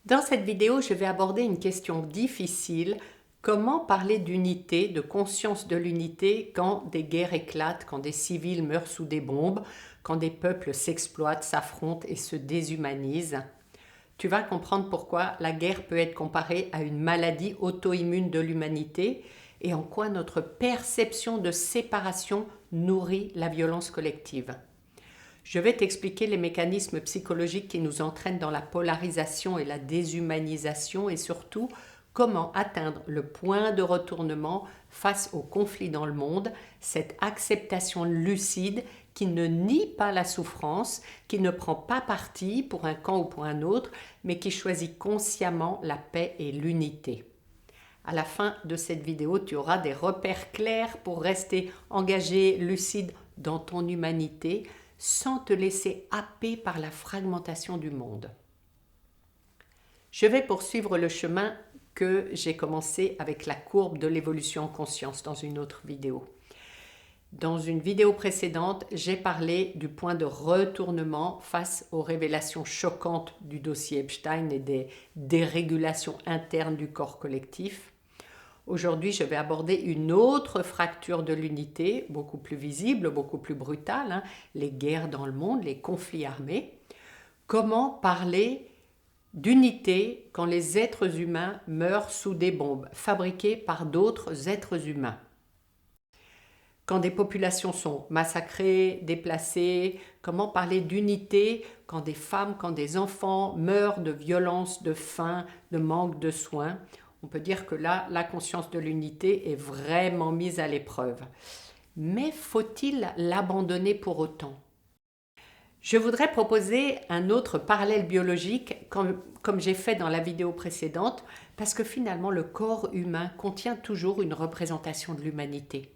Dans cette vidéo, je vais aborder une question difficile. Comment parler d'unité, de conscience de l'unité quand des guerres éclatent, quand des civils meurent sous des bombes, quand des peuples s'exploitent, s'affrontent et se déshumanisent? Tu vas comprendre pourquoi la guerre peut être comparée à une maladie auto-immune de l'humanité et en quoi notre perception de séparation nourrit la violence collective. Je vais t'expliquer les mécanismes psychologiques qui nous entraînent dans la polarisation et la déshumanisation et surtout comment atteindre le point de retournement face aux conflits dans le monde, cette acceptation lucide qui ne nie pas la souffrance, qui ne prend pas parti pour un camp ou pour un autre, mais qui choisit consciemment la paix et l'unité. À la fin de cette vidéo, tu auras des repères clairs pour rester engagé, lucide dans ton humanité, sans te laisser happer par la fragmentation du monde. Je vais poursuivre le chemin que j'ai commencé avec la courbe de l'évolution en conscience dans une autre vidéo. Dans une vidéo précédente, j'ai parlé du point de retournement face aux révélations choquantes du dossier Epstein et des dérégulations internes du corps collectif. Aujourd'hui, je vais aborder une autre fracture de l'unité, beaucoup plus visible, beaucoup plus brutale, les guerres dans le monde, les conflits armés. Comment parler d'unité quand les êtres humains meurent sous des bombes fabriquées par d'autres êtres humains? Quand des populations sont massacrées, déplacées, comment parler d'unité quand des femmes, quand des enfants meurent de violence, de faim, de manque de soins? On peut dire que là, la conscience de l'unité est vraiment mise à l'épreuve. Mais faut-il l'abandonner pour autant? Je voudrais proposer un autre parallèle biologique, comme j'ai fait dans la vidéo précédente, parce que finalement, le corps humain contient toujours une représentation de l'humanité.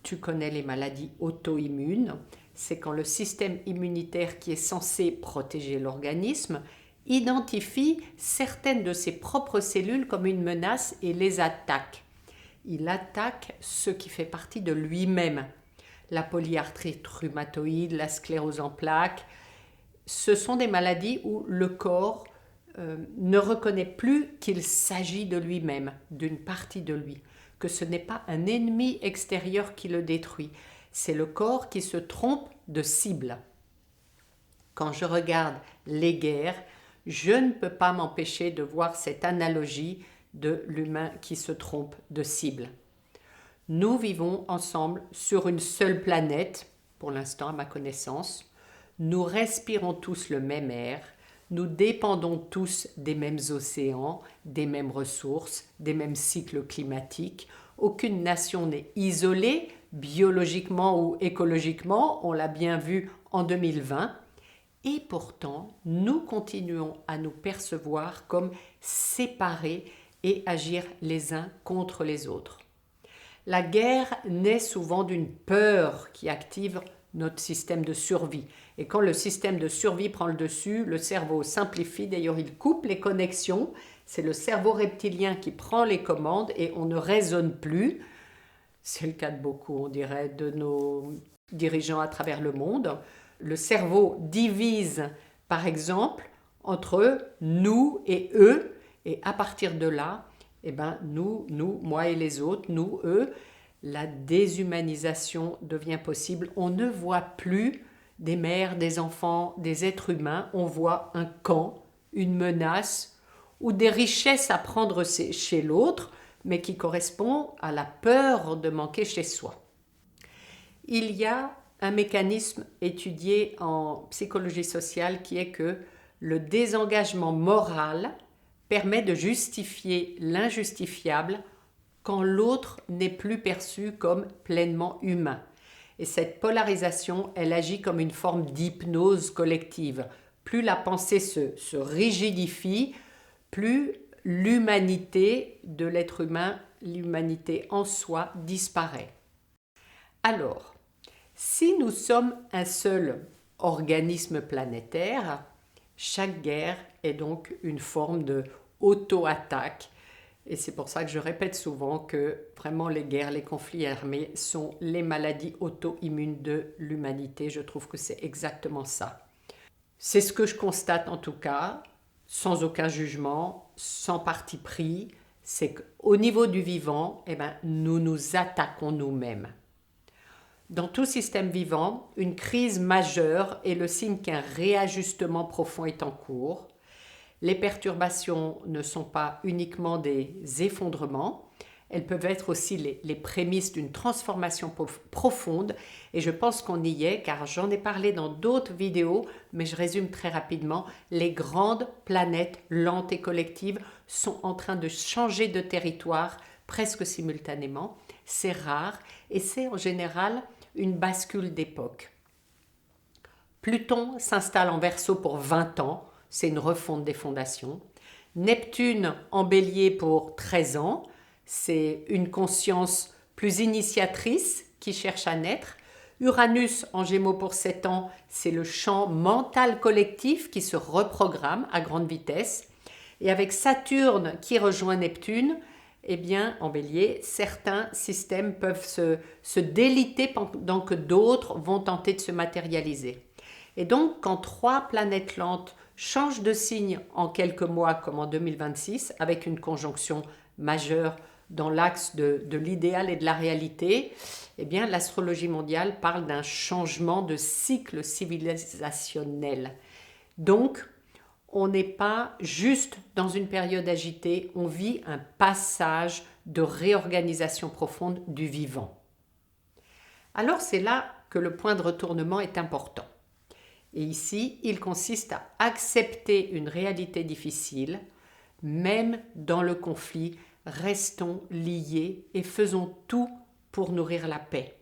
Tu connais les maladies auto-immunes, c'est quand le système immunitaire qui est censé protéger l'organisme identifie certaines de ses propres cellules comme une menace et les attaque. Il attaque ce qui fait partie de lui-même. La polyarthrite rhumatoïde, la sclérose en plaques, ce sont des maladies où le corps ne reconnaît plus qu'il s'agit de lui-même, d'une partie de lui, que ce n'est pas un ennemi extérieur qui le détruit, c'est le corps qui se trompe de cible. Quand je regarde les guerres, je ne peux pas m'empêcher de voir cette analogie de l'humain qui se trompe de cible. Nous vivons ensemble sur une seule planète, pour l'instant à ma connaissance. Nous respirons tous le même air, nous dépendons tous des mêmes océans, des mêmes ressources, des mêmes cycles climatiques. Aucune nation n'est isolée, biologiquement ou écologiquement, on l'a bien vu en 2020. Et pourtant, nous continuons à nous percevoir comme séparés et agir les uns contre les autres. La guerre naît souvent d'une peur qui active notre système de survie. Et quand le système de survie prend le dessus, le cerveau simplifie, d'ailleurs il coupe les connexions, c'est le cerveau reptilien qui prend les commandes et on ne raisonne plus. C'est le cas de beaucoup, on dirait, de nos dirigeants à travers le monde. Le cerveau divise, par exemple, entre nous et eux, et à partir de là, nous, moi et les autres, nous, eux, la déshumanisation devient possible. On ne voit plus des mères, des enfants, des êtres humains, on voit un camp, une menace ou des richesses à prendre chez l'autre, mais qui correspond à la peur de manquer chez soi. Il y a un mécanisme étudié en psychologie sociale qui est que le désengagement moral permet de justifier l'injustifiable quand l'autre n'est plus perçu comme pleinement humain. Et cette polarisation, elle agit comme une forme d'hypnose collective. Plus la pensée se rigidifie, plus l'humanité de l'être humain, l'humanité en soi, disparaît. Alors, si nous sommes un seul organisme planétaire, chaque guerre est donc une forme de auto-attaque. Et c'est pour ça que je répète souvent que vraiment les guerres, les conflits armés sont les maladies auto-immunes de l'humanité. Je trouve que c'est exactement ça. C'est ce que je constate en tout cas. sans aucun jugement, sans parti pris. C'est qu'au niveau du vivant, nous nous attaquons nous-mêmes. Dans tout système vivant, une crise majeure est le signe qu'un réajustement profond est en cours. Les perturbations ne sont pas uniquement des effondrements, elles peuvent être aussi les prémices d'une transformation profonde, et je pense qu'on y est car j'en ai parlé dans d'autres vidéos, mais je résume très rapidement. Les grandes planètes lentes et collectives sont en train de changer de territoire presque simultanément. C'est rare et c'est en général une bascule d'époque. Pluton s'installe en Verseau pour 20 ans, c'est une refonte des fondations. Neptune en Bélier pour 13 ans, c'est une conscience plus initiatrice qui cherche à naître. Uranus en Gémeaux pour 7 ans, c'est le champ mental collectif qui se reprogramme à grande vitesse. Et avec Saturne qui rejoint Neptune, en Bélier, certains systèmes peuvent se déliter pendant que d'autres vont tenter de se matérialiser. Et donc, quand 3 planètes lentes changent de signe en quelques mois, comme en 2026, avec une conjonction majeure dans l'axe de l'idéal et de la réalité, l'astrologie mondiale parle d'un changement de cycle civilisationnel. Donc, on n'est pas juste dans une période agitée, on vit un passage de réorganisation profonde du vivant. Alors c'est là que le point de retournement est important. Et ici, il consiste à accepter une réalité difficile, même dans le conflit, restons liés et faisons tout pour nourrir la paix.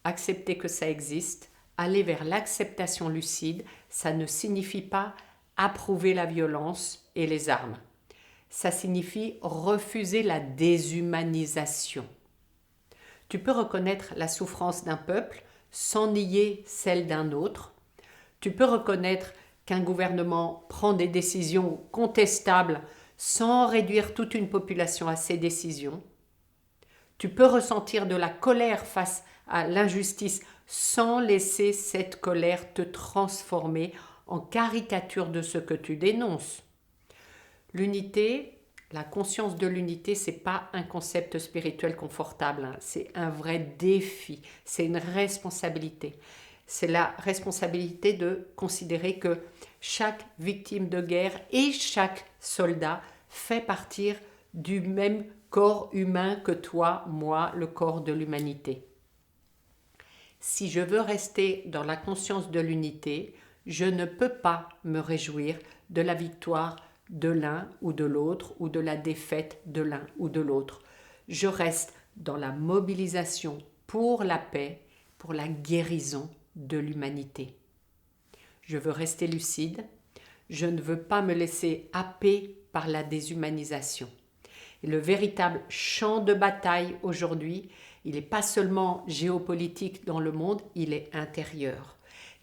Accepter que ça existe, aller vers l'acceptation lucide, ça ne signifie pas approuver la violence et les armes. Ça signifie refuser la déshumanisation. Tu peux reconnaître la souffrance d'un peuple sans nier celle d'un autre. Tu peux reconnaître qu'un gouvernement prend des décisions contestables sans réduire toute une population à ses décisions. Tu peux ressentir de la colère face à l'injustice sans laisser cette colère te transformer en caricature de ce que tu dénonces. L'unité, la conscience de l'unité, c'est pas un concept spirituel confortable, c'est un vrai défi, c'est une responsabilité. C'est la responsabilité de considérer que chaque victime de guerre et chaque soldat fait partir du même corps humain que toi, moi, le corps de l'humanité. Si je veux rester dans la conscience de l'unité, je ne peux pas me réjouir de la victoire de l'un ou de l'autre ou de la défaite de l'un ou de l'autre. Je reste dans la mobilisation pour la paix, pour la guérison de l'humanité. Je veux rester lucide, je ne veux pas me laisser happer par la déshumanisation. Et le véritable champ de bataille aujourd'hui, il n'est pas seulement géopolitique dans le monde, il est intérieur.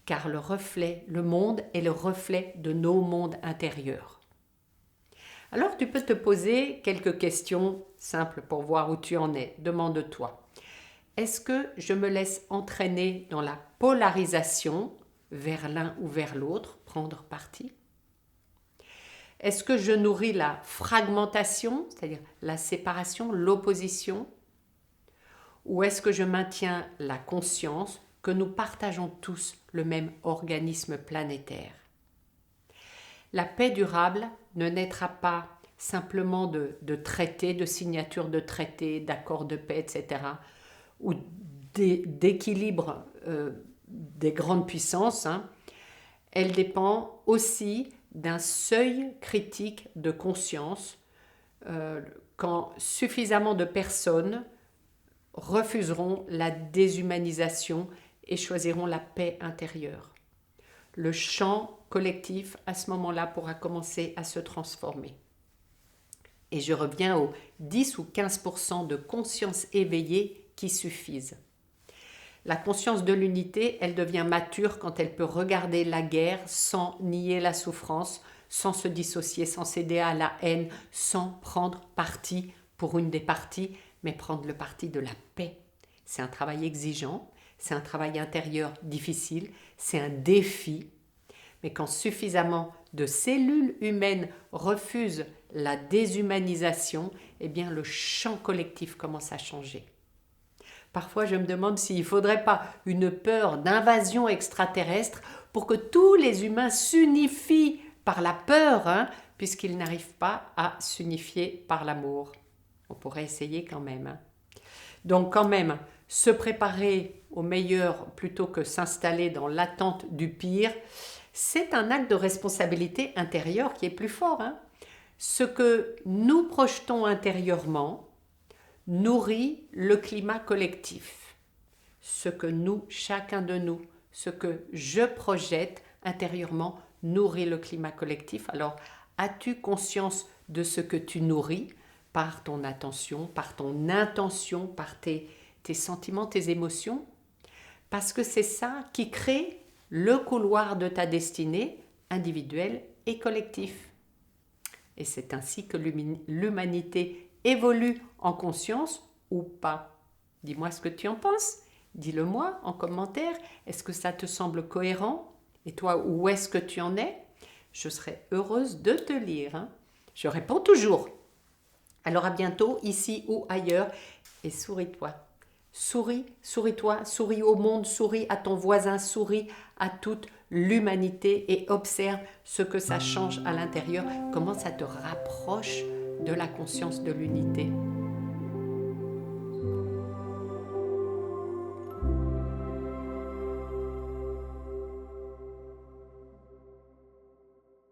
Car le monde est le reflet de nos mondes intérieurs. Alors tu peux te poser quelques questions simples pour voir où tu en es. Demande-toi. Est-ce que je me laisse entraîner dans la polarisation vers l'un ou vers l'autre, prendre parti? Est-ce que je nourris la fragmentation, c'est-à-dire la séparation, l'opposition? Ou est-ce que je maintiens la conscience que nous partageons tous le même organisme planétaire? La paix durable ne naîtra pas simplement de traités, de signatures de traités, d'accords de paix, etc., ou d'équilibre des grandes puissances. Elle dépend aussi d'un seuil critique de conscience quand suffisamment de personnes refuseront la déshumanisation et choisiront la paix intérieure. Le champ collectif, à ce moment-là, pourra commencer à se transformer. Et je reviens aux 10 ou 15% de conscience éveillée qui suffisent. La conscience de l'unité, elle devient mature quand elle peut regarder la guerre sans nier la souffrance, sans se dissocier, sans céder à la haine, sans prendre parti pour une des parties, mais prendre le parti de la paix. C'est un travail exigeant, c'est un travail intérieur difficile, c'est un défi, mais quand suffisamment de cellules humaines refusent la déshumanisation, eh bien le champ collectif commence à changer. Parfois, je me demande s'il ne faudrait pas une peur d'invasion extraterrestre pour que tous les humains s'unifient par la peur, puisqu'ils n'arrivent pas à s'unifier par l'amour. On pourrait essayer quand même. Donc quand même, se préparer au meilleur plutôt que s'installer dans l'attente du pire, c'est un acte de responsabilité intérieure qui est plus fort. Ce que nous projetons intérieurement nourrit le climat collectif. Ce que nous, chacun de nous, ce que je projette intérieurement nourrit le climat collectif. Alors, as-tu conscience de ce que tu nourris par ton attention, par ton intention, par tes sentiments, tes émotions? Parce que c'est ça qui crée le couloir de ta destinée individuelle et collective. Et c'est ainsi que l'humanité évolue en conscience ou pas. Dis-moi ce que tu en penses. Dis-le-moi en commentaire. Est-ce que ça te semble cohérent? Et toi, où est-ce que tu en es? Je serai heureuse de te lire. Je réponds toujours. Alors à bientôt, ici ou ailleurs. Et souris-toi. Souris, souris-toi, souris au monde, souris à ton voisin, souris à toute l'humanité et observe ce que ça change à l'intérieur, comment ça te rapproche de la conscience de l'unité.